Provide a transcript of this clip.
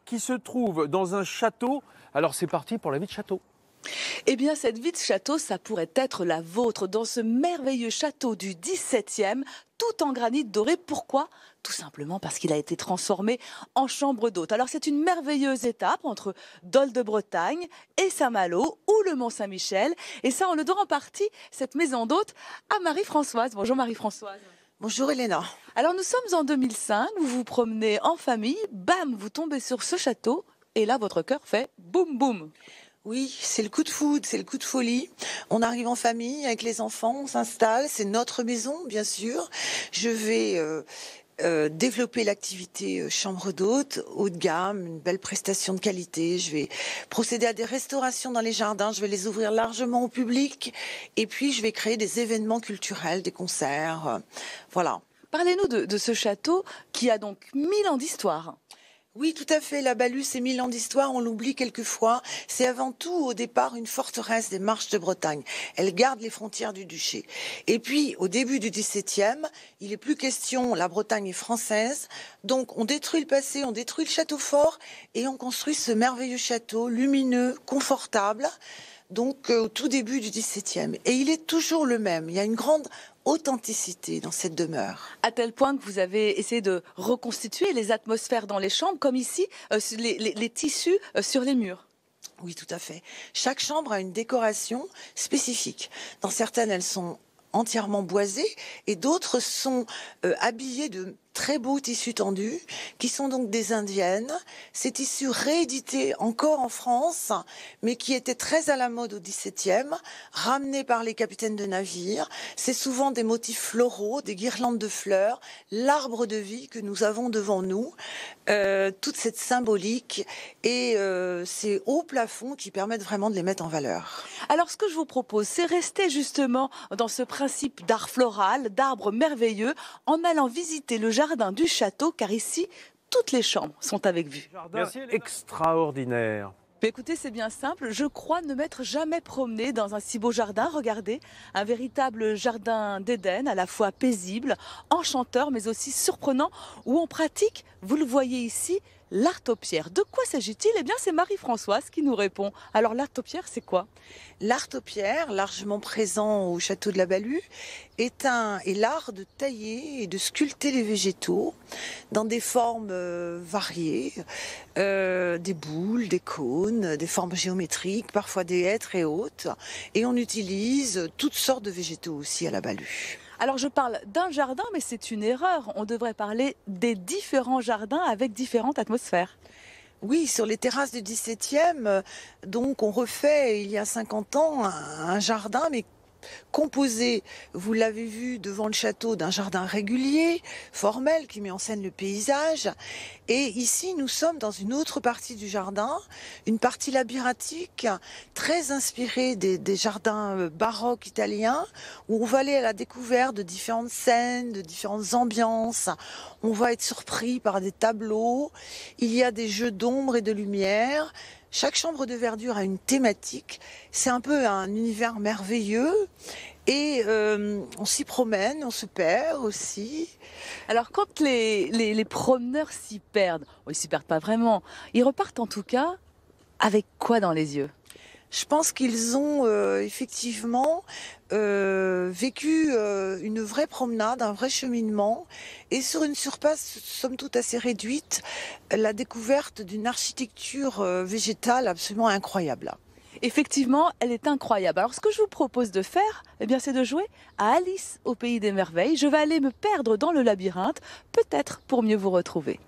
qui se trouve dans un château. Alors c'est parti pour la vie de château. Eh bien, cette vie de château, ça pourrait être la vôtre dans ce merveilleux château du XVIIe, tout en granit doré. Pourquoi? Tout simplement parce qu'il a été transformé en chambre d'hôte. Alors, c'est une merveilleuse étape entre Dol de Bretagne et Saint-Malo ou le Mont-Saint-Michel. Et ça, on le doit en partie, cette maison d'hôte, à Marie-Françoise. Bonjour Marie-Françoise. Bonjour Elena. Alors, nous sommes en 2005, vous vous promenez en famille, bam, vous tombez sur ce château et là, votre cœur fait boum boum. Oui, c'est le coup de foudre, c'est le coup de folie. On arrive en famille avec les enfants, on s'installe, c'est notre maison, bien sûr. Je vais développer l'activité chambre d'hôte, haut de gamme, une belle prestation de qualité. Je vais procéder à des restaurations dans les jardins, je vais les ouvrir largement au public. Et puis, je vais créer des événements culturels, des concerts, voilà. Parlez-nous de ce château qui a donc 1000 ans d'histoire. Oui, tout à fait. La Balue, c'est 1000 ans d'histoire, on l'oublie quelquefois. C'est avant tout, au départ, une forteresse des Marches de Bretagne. Elle garde les frontières du duché. Et puis, au début du XVIIe, il n'est plus question, la Bretagne est française. Donc, on détruit le passé, on détruit le château fort et on construit ce merveilleux château lumineux, confortable. Donc, au tout début du XVIIe. Et il est toujours le même. Il y a une grande authenticité dans cette demeure. À tel point que vous avez essayé de reconstituer les atmosphères dans les chambres, comme ici, les tissus sur les murs. Oui, tout à fait. Chaque chambre a une décoration spécifique. Dans certaines, elles sont entièrement boisées et d'autres sont habillées de très beaux tissus tendus, qui sont donc des indiennes. Ces tissus réédités encore en France, mais qui étaient très à la mode au XVIIe, ramenés par les capitaines de navires. C'est souvent des motifs floraux, des guirlandes de fleurs, l'arbre de vie que nous avons devant nous, toute cette symbolique et ces hauts plafonds qui permettent vraiment de les mettre en valeur. Alors ce que je vous propose, c'est rester justement dans ce principe d'art floral, d'arbres merveilleux, en allant visiter le jardin du château, car ici, toutes les chambres sont avec vue. Jardin extraordinaire. Écoutez, c'est bien simple. Je crois ne m'être jamais promenée dans un si beau jardin. Regardez, un véritable jardin d'Éden, à la fois paisible, enchanteur, mais aussi surprenant, où on pratique, vous le voyez ici, l'art aux pierres. De quoi s'agit-il? Eh bien, c'est Marie-Françoise qui nous répond. Alors, l'art aux pierres, c'est quoi? L'art aux pierres, largement présent au château de la Balue, est l'art de tailler et de sculpter les végétaux dans des formes variées, des boules, des cônes, des formes géométriques, parfois des haies très hautes. Et on utilise toutes sortes de végétaux aussi à la Balue. Alors je parle d'un jardin, mais c'est une erreur. On devrait parler des différents jardins avec différentes atmosphères. Oui, sur les terrasses du XVIIe, donc on refait il y a 50 ans un jardin, mais composé, vous l'avez vu devant le château, d'un jardin régulier, formel, qui met en scène le paysage. Et ici, nous sommes dans une autre partie du jardin, une partie labyrinthique, très inspirée des jardins baroques italiens, où on va aller à la découverte de différentes scènes, de différentes ambiances. On va être surpris par des tableaux. Il y a des jeux d'ombre et de lumière. Chaque chambre de verdure a une thématique. C'est un peu un univers merveilleux. Et on s'y promène, on se perd aussi. Alors quand les promeneurs s'y perdent, ils s'y perdent pas vraiment, ils repartent en tout cas avec quoi dans les yeux? Je pense qu'ils ont effectivement vécu une vraie promenade, un vrai cheminement, et sur une surface somme toute assez réduite, la découverte d'une architecture végétale absolument incroyable. Effectivement, elle est incroyable. Alors ce que je vous propose de faire, eh bien, c'est de jouer à Alice au pays des merveilles. Je vais aller me perdre dans le labyrinthe, peut-être pour mieux vous retrouver.